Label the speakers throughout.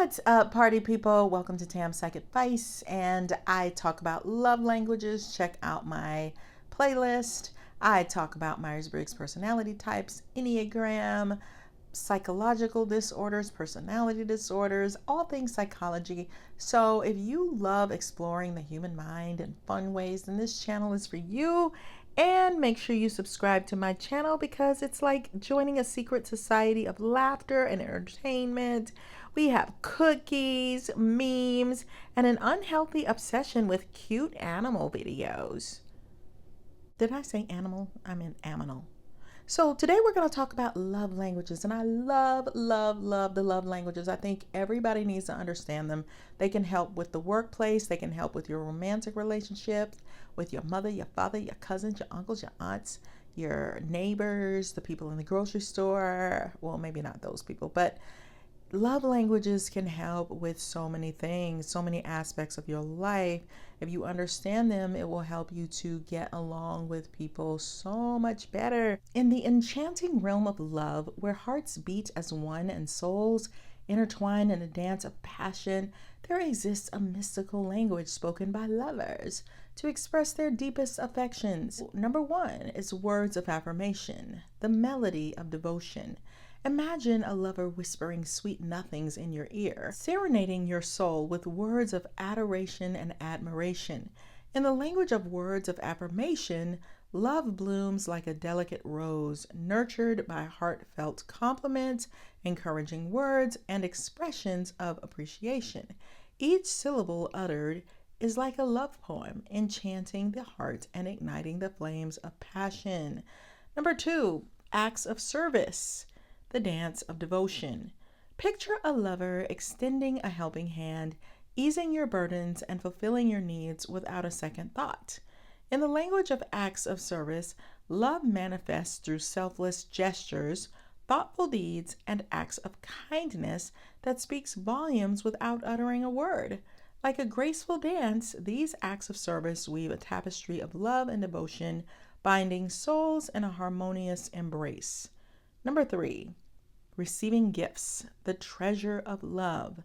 Speaker 1: What's up, party people? Welcome to Tam's Psych Advice, and I talk about love languages. Check out my playlist. I talk about Myers-Briggs personality types, Enneagram, psychological disorders, personality disorders, all things psychology. So if you love exploring the human mind in fun ways, then this channel is for you. And make sure you subscribe to my channel because it's like joining a secret society of laughter and entertainment. We have cookies, memes, and an unhealthy obsession with cute animal videos. Did I say animal? I meant aminal. So today we're going to talk about love languages, and I love the love languages. I think everybody needs to understand them. They can help with the workplace. They can help with your romantic relationships, with your mother, your father, your cousins, your uncles, your aunts, your neighbors, the people in the grocery store. Well, maybe not those people, but love languages can help with so many things, so many aspects of your life. If you understand them, it will help you to get along with people so much better. In the enchanting realm of love, where hearts beat as one and souls intertwine in a dance of passion, there exists a mystical language spoken by lovers to express their deepest affections. Number one is words of affirmation, the melody of devotion. Imagine a lover whispering sweet nothings in your ear, serenading your soul with words of adoration and admiration. In the language of words of affirmation, love blooms like a delicate rose, nurtured by heartfelt compliments, encouraging words, and expressions of appreciation. Each syllable uttered is like a love poem, enchanting the heart and igniting the flames of passion. Number two, acts of service. The dance of devotion. Picture a lover extending a helping hand, easing your burdens and fulfilling your needs without a second thought. In the language of acts of service, love manifests through selfless gestures, thoughtful deeds, and acts of kindness that speaks volumes without uttering a word. Like a graceful dance, these acts of service weave a tapestry of love and devotion, binding souls in a harmonious embrace. Number three, receiving gifts, the treasure of love.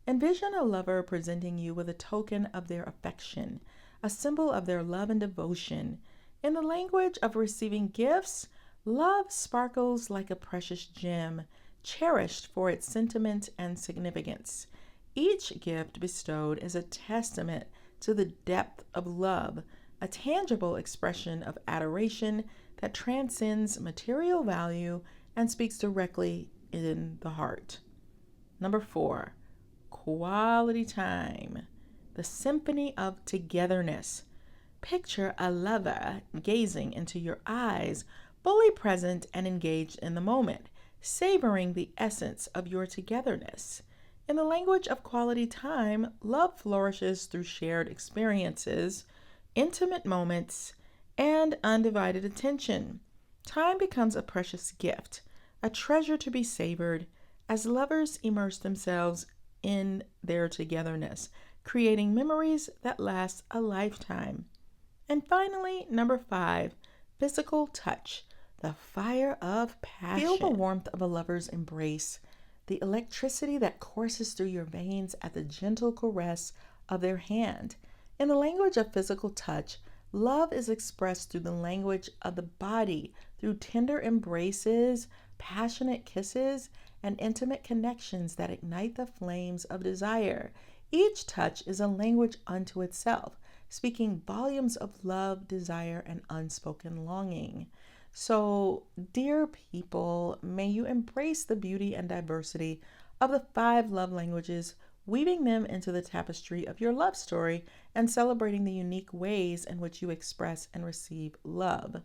Speaker 1: Envision a lover presenting you with a token of their affection, a symbol of their love and devotion. In the language of receiving gifts, love sparkles like a precious gem, cherished for its sentiment and significance. Each gift bestowed is a testament to the depth of love, a tangible expression of adoration that transcends material value and speaks directly in the heart. Number four, quality time, the symphony of togetherness. Picture a lover gazing into your eyes, fully present and engaged in the moment, savoring the essence of your togetherness. In the language of quality time, love flourishes through shared experiences, intimate moments, and undivided attention. Time becomes a precious gift, a treasure to be savored as lovers immerse themselves in their togetherness, creating memories that last a lifetime. And finally, number five, physical touch, the fire of passion. Feel the warmth of a lover's embrace, the electricity that courses through your veins at the gentle caress of their hand. In the language of physical touch, love is expressed through the language of the body, through tender embraces, passionate kisses, and intimate connections that ignite the flames of desire. Each touch is a language unto itself, speaking volumes of love, desire, and unspoken longing. So, dear people, may you embrace the beauty and diversity of the five love languages, weaving them into the tapestry of your love story and celebrating the unique ways in which you express and receive love.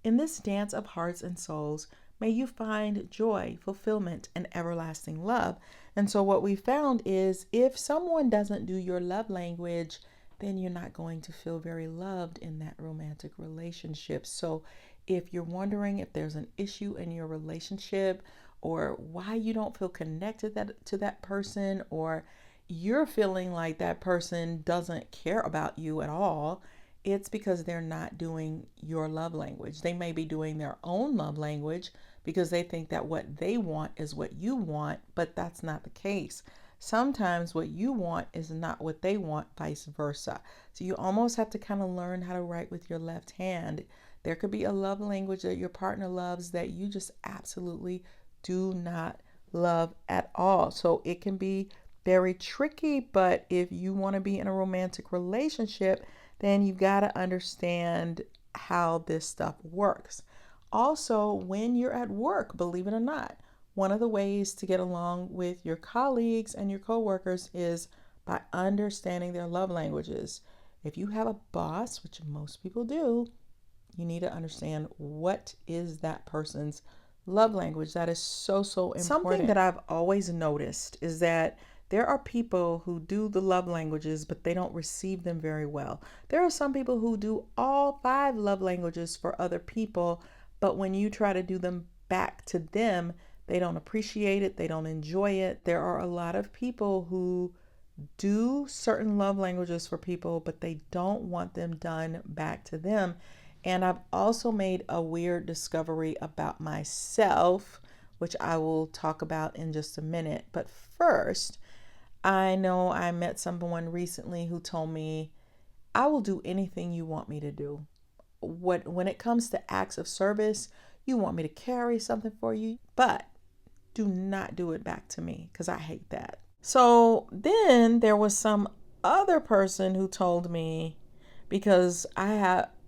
Speaker 1: In this dance of hearts and souls, may you find joy, fulfillment, and everlasting love. And so what we found is if someone doesn't do your love language, then you're not going to feel very loved in that romantic relationship. So if you're wondering if there's an issue in your relationship or why you don't feel connected to that person, or you're feeling like that person doesn't care about you at all, it's because they're not doing your love language. They may be doing their own love language because they think that what they want is what you want, but that's not the case. sometimes what you want is not what they want, vice versa. So you almost have to kind of learn how to write with your left hand. There could be a love language that your partner loves that you just absolutely do not love at all. So it can be very tricky, but if you want to be in a romantic relationship, then you've got to understand how this stuff works. Also, when you're at work, believe it or not, one of the ways to get along with your colleagues and your coworkers is by understanding their love languages. If you have a boss, which most people do, you need to understand what is that person's love language. That is so important. Something that I've always noticed is that there are people who do the love languages, but they don't receive them very well. There are some people who do all 5 love languages for other people, but when you try to do them back to them, they don't appreciate it. They don't enjoy it. There are a lot of people who do certain love languages for people, but they don't want them done back to them. And I've also made a weird discovery about myself, which I will talk about in just a minute. But first, I know I met someone recently who told me, I will do anything you want me to do. When it comes to acts of service, you want me to carry something for you, but do not do it back to me because I hate that. So then there was some other person who told me, because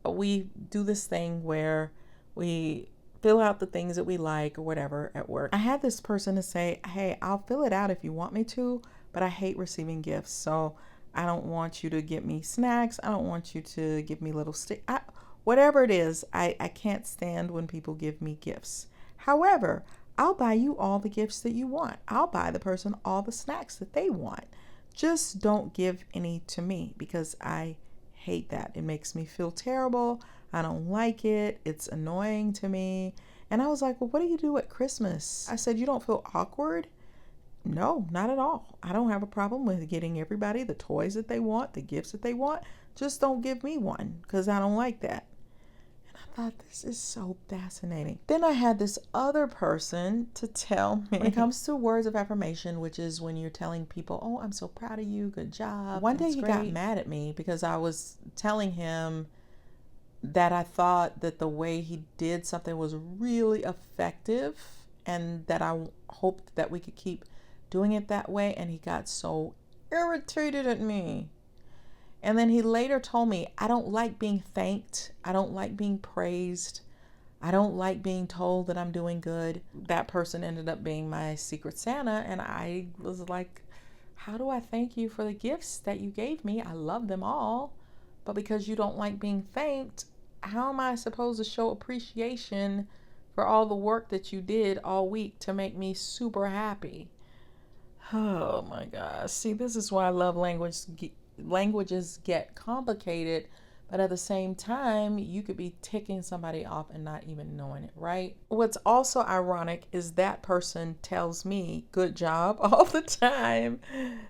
Speaker 1: we do this thing where we fill out the things that we like or whatever at work. I had this person to say, hey, I'll fill it out if you want me to, but I hate receiving gifts. So I don't want you to get me snacks. I don't want you to give me little whatever it is. I can't stand when people give me gifts. However, I'll buy you all the gifts that you want. I'll buy the person all the snacks that they want. Just don't give any to me because I hate that. It makes me feel terrible. I don't like it. It's annoying to me. And I was like, well, what do you do at Christmas? I said, you don't feel awkward? No, not at all. I don't have a problem with getting everybody the toys that they want, the gifts that they want. Just don't give me one because I don't like that. I thought, this is so fascinating. Then I had this other person to tell me, when it comes to words of affirmation, which is when you're telling people, oh, I'm so proud of you, good job. One day he got mad at me because I was telling him that I thought that the way he did something was really effective and that I hoped that we could keep doing it that way. And he got so irritated at me. And then he later told me, I don't like being thanked. I don't like being praised. I don't like being told that I'm doing good. That person ended up being my secret Santa. And I was like, how do I thank you for the gifts that you gave me? I love them all. But because you don't like being thanked, how am I supposed to show appreciation for all the work that you did all week to make me super happy? Oh my gosh. See, this is why love languages get complicated, but at the same time, you could be ticking somebody off and not even knowing it, right? What's also ironic is that person tells me, good job, all the time.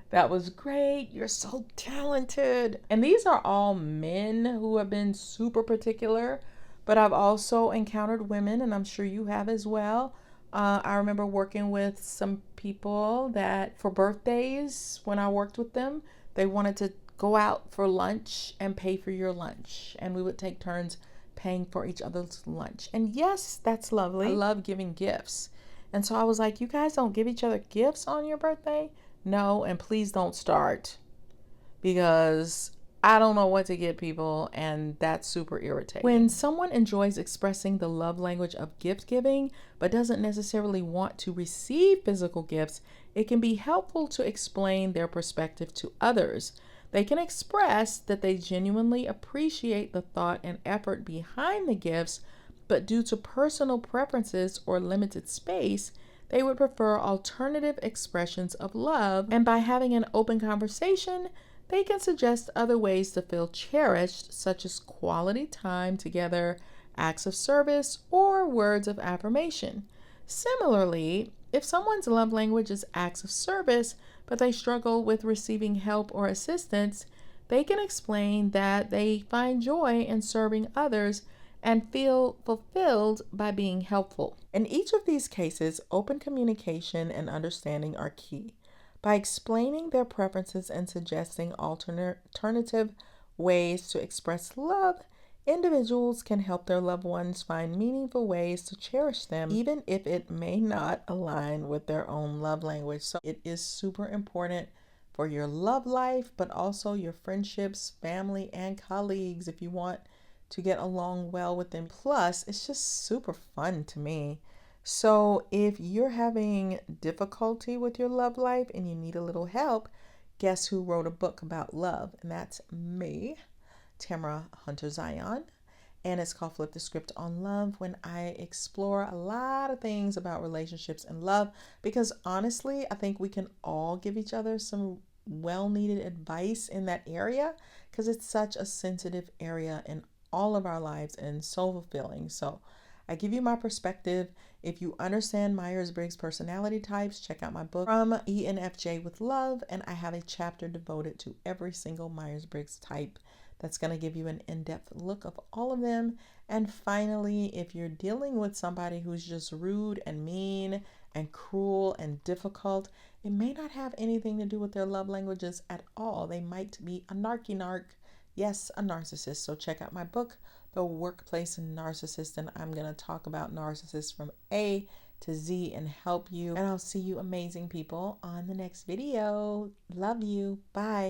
Speaker 1: That was great. You're so talented. And these are all men who have been super particular, but I've also encountered women, and I'm sure you have as well. I remember working with some people that for birthdays, when I worked with them, they wanted to go out for lunch and pay for your lunch. And we would take turns paying for each other's lunch. And yes, that's lovely. I love giving gifts. And so I was like, you guys don't give each other gifts on your birthday? No, and please don't start. Because I don't know what to get people, and that's super irritating. When someone enjoys expressing the love language of gift giving, but doesn't necessarily want to receive physical gifts, it can be helpful to explain their perspective to others. They can express that they genuinely appreciate the thought and effort behind the gifts, but due to personal preferences or limited space, they would prefer alternative expressions of love. And by having an open conversation, they can suggest other ways to feel cherished, such as quality time together, acts of service, or words of affirmation. Similarly, if someone's love language is acts of service, but they struggle with receiving help or assistance, they can explain that they find joy in serving others and feel fulfilled by being helpful. In each of these cases, open communication and understanding are key. By explaining their preferences and suggesting alternative ways to express love, individuals can help their loved ones find meaningful ways to cherish them, even if it may not align with their own love language. So it is super important for your love life, but also your friendships, family, and colleagues if you want to get along well with them. Plus, it's just super fun to me. So if you're having difficulty with your love life and you need a little help, guess who wrote a book about love? And that's me, Tamara Hunter Zyon. And it's called Flip the Script on Love, when I explore a lot of things about relationships and love, because honestly, I think we can all give each other some well-needed advice in that area, because it's such a sensitive area in all of our lives and so fulfilling. So I give you my perspective. If you understand Myers-Briggs personality types, check out my book, From ENFJ with Love, and I have a chapter devoted to every single Myers-Briggs type that's going to give you an in-depth look of all of them. And finally, if you're dealing with somebody who's just rude and mean and cruel and difficult, it may not have anything to do with their love languages at all. They might be a narc. Yes, a narcissist. So check out my book, The Workplace Narcissist, and I'm going to talk about narcissists from A to Z and help you. And I'll see you amazing people on the next video. Love you. Bye.